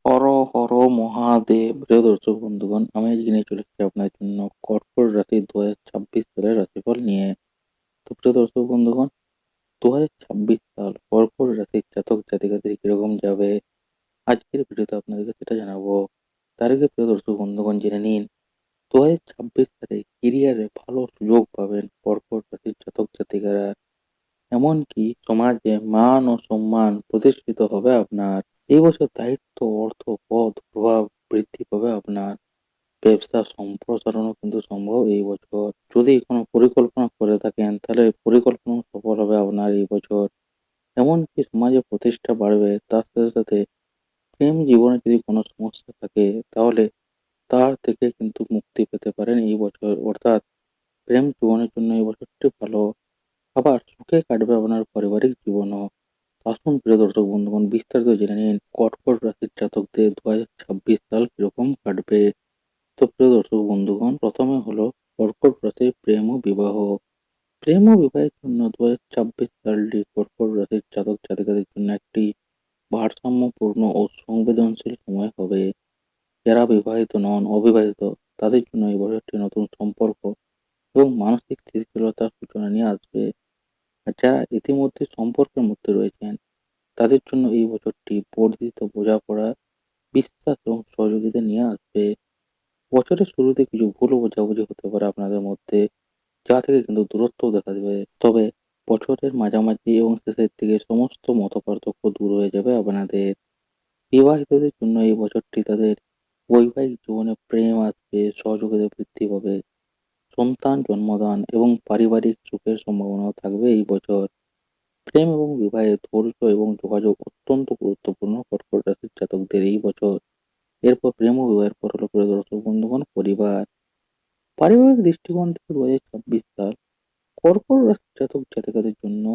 হর হর মহাদেব! প্রিয় দর্শক বন্ধুগণ, আমি আজকে নিয়ে চলে এসেছি আপনার জন্য কর্কট রাশি 2026 সালের রাশিফল নিয়ে। তো প্রিয় দর্শক বন্ধুগণ, 2026 সাল কর্কট রাশির জাতক জাতিকাদের কিরকম যাবে, আজকের ভিডিওতে আপনাদেরকে সেটা জানাবো। তার আগে প্রিয় দর্শক বন্ধুগণ, জেনে নিন 2026 সালে কেরিয়ারে ভালো সুযোগ পাবেন কর্কট রাশির জাতক জাতিকারা। এমনকি সমাজে মান ও সম্মান প্রতিষ্ঠিত হবে আপনার। এই বছর দায়িত্ব, অর্থ, পদ, প্রভাব বৃদ্ধি পাবে আপনার। ব্যবসা সম্প্রসারণও কিন্তু সম্ভব এই বছর। যদি কোনো পরিকল্পনা করে থাকেন, তাহলে পরিকল্পনা সফল হবে আপনার এই বছর। এমনকি সমাজে প্রতিষ্ঠা বাড়বে। তার সাথে সাথে প্রেম জীবনে যদি কোনো সমস্যা থাকে, তাহলে তার থেকে কিন্তু মুক্তি পেতে পারেন এই বছর। অর্থাৎ প্রেম জীবনের জন্য এই বছরটি ভালো। আবার সুখে কাটবে আপনার পারিবারিক জীবনও। আসুন প্রিয় দর্শক বন্ধুগণ, বিস্তারিত জেনে নিন কর্কট রাশির জাতকদের 2026 সাল কিরকম কাটবে। তো প্রিয় দর্শক বন্ধুগণ, প্রথমে হলো কর্কট রাশির প্রেম ও বিবাহ। প্রেম ও বিবাহের জন্য 2026 সালটি কর্কট রাশির জাতক জাতিকাদের জন্য একটি ভারসাম্যপূর্ণ ও সংবেদনশীল সময় হবে। যারা বিবাহিত নন, অবিবাহিত, তাদের জন্য এই বছরটি নতুন সম্পর্ক এবং মানসিক স্থিতিশীলতার সূচনা নিয়ে আসবে। আর যারা ইতিমধ্যে সম্পর্কের মধ্যে রয়েছেন, তাদের জন্য এই বছরটি বর্ধিত বোঝাপড়া, বিশ্বাস এবং সহযোগিতা নিয়ে আসবে। বছরের শুরুতে কিছু ভুল বোঝাবুঝি হতে পারে আপনাদের মধ্যে, যা থেকে কিন্তু দূরত্বও দেখা দেবে। তবে বছরের মাঝামাঝি এবং শেষের দিকে সমস্ত মতপার্থক্য দূর হয়ে যাবে আপনাদের। বিবাহিতদের জন্য এই বছরটি তাদের বৈবাহিক জীবনে প্রেম আসবে, সহযোগিতা বৃদ্ধি পাবে, সন্তান জন্মদান এবং পারিবারিক সুখের সম্ভাবনাও থাকবে এই বছর। প্রেম এবং বিবাহে ধৈর্য এবং যোগাযোগ অত্যন্ত গুরুত্বপূর্ণ কর্কট রাশির জাতকদের এই বছর। এরপর প্রেম ও বিবাহের পর হলো প্রিয় দর্শক বন্ধুগণ পরিবার। পারিবারিক দৃষ্টিকোণ থেকে 2026 সাল কর্কট রাশির জাতক জাতিকাদের জন্য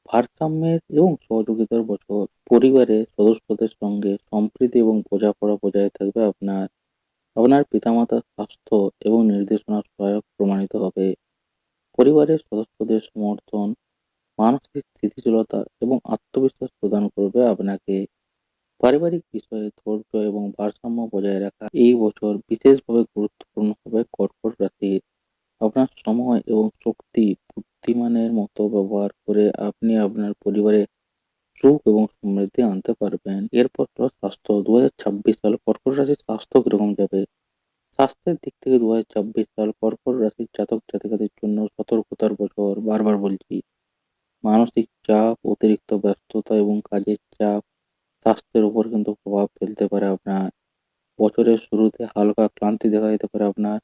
ভারসাম্যের এবং সহযোগিতার বছর। পরিবারের সদস্যদের সঙ্গে সম্প্রীতি এবং বোঝাপড়া বজায় থাকবে আপনার। আপনার পিতামাতার স্বাস্থ্য এবং নির্দেশনা সহায়ক প্রমাণিত হবে। পরিবারের সদস্যদের সমর্থন মানসিক স্থিতিশীলতা এবং আত্মবিশ্বাস প্রদান করবে আপনাকে। পারিবারিক বিষয়ে ধৈর্য এবং ভারসাম্য বজায় রাখা এই বছর বিশেষভাবে গুরুত্বপূর্ণ হবে কর্কট রাশির। আপনার সময় এবং শক্তি বুদ্ধিমানের মতো ব্যবহার করে আপনি আপনার পরিবারে সুখ এবং সমৃদ্ধি আনতে পারবেন। এরপর হলো স্বাস্থ্য। 2026 সাল কর্কট রাশির স্বাস্থ্য কিরকম যাবে? স্বাস্থ্যের দিক থেকে 2026 সাল কর্কট রাশির জাতক জাতিকাদের জন্য সতর্কতার বছর। বারবার বলছি, মানসিক চাপ, অতিরিক্ত ব্যস্ততা এবং কাজের চাপ স্বাস্থ্যের উপর কিন্তু প্রভাব ফেলতে পারে আপনার। বছরের শুরুতে হালকা ক্লান্তি দেখা দিতে পারে আপনার,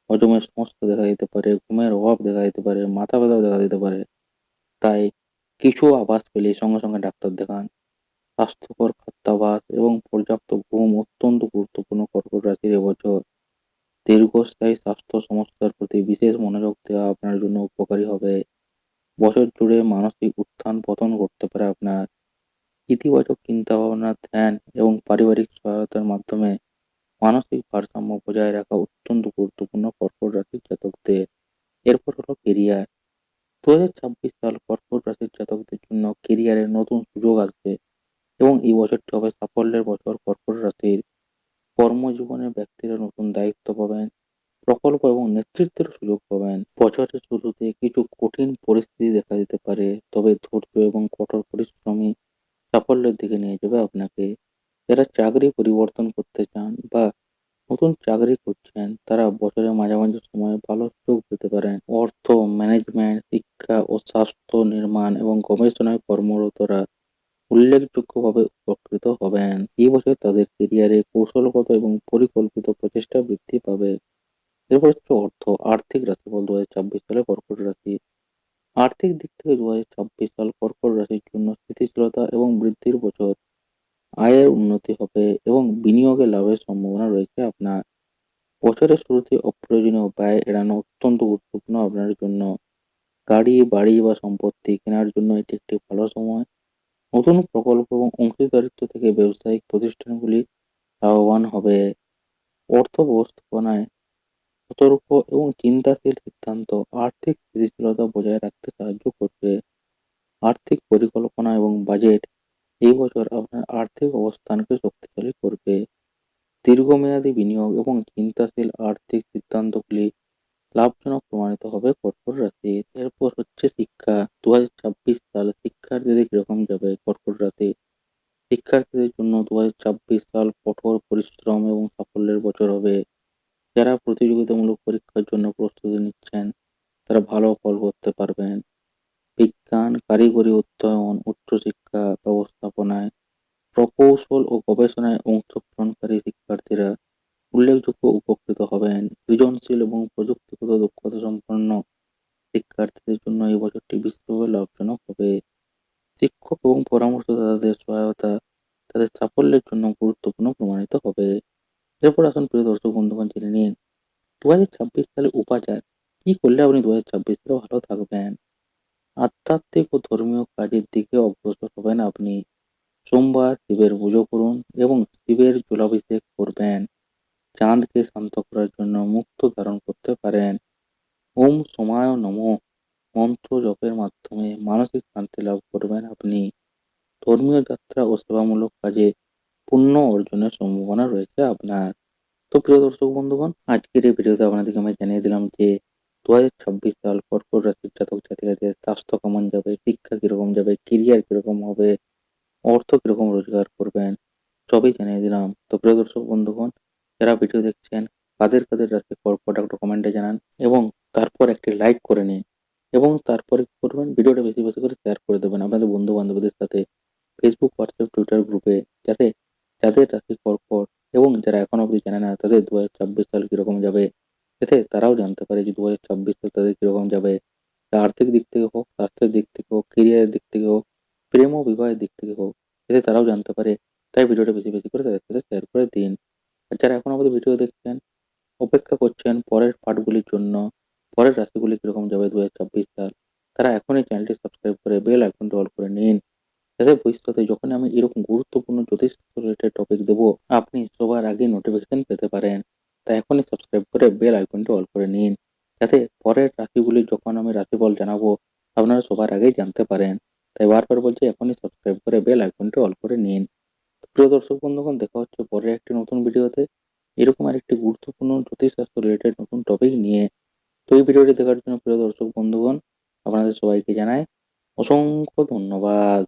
হজমের সমস্যা দেখা দিতে পারে, ঘুমের অভাব দেখা দিতে পারে, মাথা ব্যথাও দেখা দিতে পারে। তাই কিছু আভাস পেলেই সঙ্গে সঙ্গে ডাক্তার দেখান। স্বাস্থ্যকর খাদ্যাভ্যাস এবং পর্যাপ্ত ঘুম অত্যন্ত গুরুত্বপূর্ণ কর্কট রাশির এবছর। দীর্ঘস্থায়ী স্বাস্থ্য সমস্যার প্রতি বিশেষ মনোযোগ দেওয়া আপনার জন্য উপকারী হবে। বছর জুড়ে মানসিক উত্থান পতন ঘটতে পারে আপনার। ইতিবাচক চিন্তাভাবনা, ধ্যান এবং পারিবারিক সহায়তার মাধ্যমে মানসিক ভারসাম্য বজায় রাখা অত্যন্ত গুরুত্বপূর্ণ কর্কট রাশির জাতকদের। এরপর হলো কেরিয়ার। 2026 সাল কর্কট রাশির জাতকদের জন্য কেরিয়ারের নতুন সুযোগ আসবে এবং এই বছরটি হবে সাফল্যের বছর কর্কট রাশির। কর্মজীবনে ব্যক্তিরা নতুন দায়িত্ব পাবেন, প্রকল্প এবং নেতৃত্বের সুযোগ পাবেন। বছরের শুরুতে কিছু কঠিন পরিস্থিতি দেখা দিতে পারে, তবে ধৈর্য এবং কঠোর পরিশ্রমী সাফল্যের দিকে নিয়ে যাবে আপনাকে। যারা চাকরি পরিবর্তন করতে চান বা নতুন চাকরি করছেন, তারা বছরের মাঝামাঝি সময়ে ভালো সুযোগ পেতে পারেন। অর্থ, ম্যানেজমেন্ট, শিক্ষা ও স্বাস্থ্য নির্মাণ এবং গবেষণায় কর্মরতরা উল্লেখযোগ্যভাবে উপকৃত হবেন। এই বছর তাদের ক্যারিয়ারে কৌশলগত এবং পরিকল্পিত প্রচেষ্টা বৃদ্ধি পাবে। এরপর হচ্ছে অর্থ। আর্থিক রাশিফল 2026 সালে কর্কট রাশি। আর্থিক দিক থেকে 2026 সাল কর্কট রাশির জন্য স্থিতিশীলতা এবং বৃদ্ধির বছর। আয়ের উন্নতি হবে এবং বিনিয়োগে লাভের সম্ভাবনা রয়েছে আপনার। বছরের শুরুতে অপ্রয়োজনীয় ব্যয় এড়ানো অত্যন্ত গুরুত্বপূর্ণ আপনার জন্য। গাড়ি, বাড়ি বা সম্পত্তি কেনার জন্য এটি একটি ভালো সময়। নতুন প্রকল্প এবং অংশীদারিত্ব থেকে ব্যবসায়িক প্রতিষ্ঠানগুলি লাভবান হবে। অর্থ ব্যবস্থাপনায় সতর্ক এবং চিন্তাশীল সিদ্ধান্ত আর্থিক স্থিতিশীলতা বজায় রাখতে সাহায্য করবে। আর্থিক পরিকল্পনা এবং বাজেট এই বছর আপনার আর্থিক অবস্থানকে শক্তিশালী করবে। দীর্ঘমেয়াদী বিনিয়োগ এবং চিন্তাশীল আর্থিক সিদ্ধান্তগুলি লাভজনক প্রমাণিত হবে কর্কট রাশির। এরপর হচ্ছে শিক্ষা। 2026 সাল শিক্ষার্থীদের কিরকম যাবে কর্কট রাশি? শিক্ষার্থীদের জন্য 2026 সাল কঠোর পরিশ্রম এবং সাফল্যের বছর হবে। যারা প্রতিযোগিতামূলক পরীক্ষার জন্য প্রস্তুতি নিচ্ছেন তারা ভালো ফল করতে পারবেন। বিজ্ঞান, কারিগরি অধ্যয়ন, উচ্চশিক্ষা ব্যবস্থাপনায় প্রকৌশল ও গবেষণায় অংশগ্রহণকারী শিক্ষার্থীরা উল্লেখযোগ্য উপকৃত হবেন। সৃজনশীল এবং প্রযুক্তিগত দক্ষতা সম্পন্ন শিক্ষার্থীদের জন্য এই বছরটি বিশেষভাবে লাভজনক হবে। শিক্ষক এবং পরামর্শদাতাদের সহায়তা তাদের সাফল্যের জন্য গুরুত্বপূর্ণ প্রমাণিত হবে। এরপর আসুন প্রিয় দর্শক বন্ধুগণ জেনে নিন 2026 সালে উপাচার কি করলে আপনি 2026 সালে ভালো থাকবেন। আধ্যাত্মিক ও ধর্মীয় কাজের দিকে অগ্রসর হবেন আপনি। সোমবার শিবের পুজো করুন এবং শিবের জলাভিষেক করবেন। চাঁদকে শান্ত করার জন্য মুক্তো ধারণ করতে পারেন। ওম সোমায় নমঃ মন্ত্র জপের মাধ্যমে মানসিক শান্তি লাভ করবেন আপনি। ধর্মীয় যাত্রা ও সেবামূলক কাজে পুণ্য অর্জনের সম্ভাবনা রয়েছে আপনার। তো প্রিয় দর্শক বন্ধুগণ, আজকের এই ভিডিওতে আপনাদেরকে আমি জানিয়ে দিলাম যে 2026 সাল কর্কট রাশির জাতক জাতিকাদের স্বাস্থ্য কেমন যাবে, শিক্ষা কিরকম যাবে, কেরিয়ার কিরকম হবে, অর্থ কিরকম রোজগার করবেন, সবই জানিয়ে দিলাম। তো প্রিয় দর্শক বন্ধুগণ, যারা ভিডিও দেখছেন কাদের কাদের রাশি কর্কট একটু কমেন্টে জানান এবং তারপর একটি লাইক করে নিন এবং তারপরে কি করবেন, ভিডিওটা বেশি বেশি করে শেয়ার করে দেবেন আপনাদের বন্ধু বান্ধবদের সাথে, ফেসবুক, হোয়াটসঅ্যাপ, টুইটার গ্রুপে, যাতে যাদের রাশি কর্কট এবং যারা এখন অবধি জানে না তাদের 2026 সাল কিরকম যাবে, যাতে তারাও জানতে পারে যে 2026 সাল তাদের কিরকম যাবে। তা আর্থিক দিক থেকে হোক, স্বাস্থ্যের দিক থেকে হোক, কেরিয়ারের দিক থেকে হোক, প্রেম ও বিবাহের দিক থেকে হোক, যাতে তারাও জানতে পারে। তাই ভিডিওটা বেশি বেশি করে তাদের সাথে শেয়ার করে দিন। আর যারা এখন অবধি ভিডিও দেখছেন, অপেক্ষা করছেন পরের পার্টগুলির জন্য, পরের রাশিগুলি কিরকম যাবে 2026 সাল, তারা এখনই চ্যানেলটি সাবস্ক্রাইব করে বেল আইকনটি অল করে নিন, যাতে ভবিষ্যতে যখনই আমি এরকম গুরুত্বপূর্ণ জ্যোতিষ রিলেটেড টপিক দেবো আপনি সবার আগে নোটিফিকেশন পেতে পারেন। তাই এখনই সাবস্ক্রাইব করে বেল আইকনটি অল করে নিন, যাতে পরের রাশিগুলি যখন আমি রাশিফল জানাবো আপনারা সবার আগেই জানতে পারেন। তাই বারবার বলছি এখনই সাবস্ক্রাইব করে বেল আইকনটি অল করে নিন। প্রিয় দর্শক বন্ধুগণ, দেখা হচ্ছে পরের একটি নতুন ভিডিওতে এরকম আরেকটি গুরুত্বপূর্ণ জ্যোতিষশাস্ত্র রিলেটেড নতুন টপিক নিয়ে। তো এই ভিডিওটি দেখার জন্য প্রিয় দর্শক বন্ধুগণ আপনাদের সবাইকে জানাই অসংখ্য ধন্যবাদ।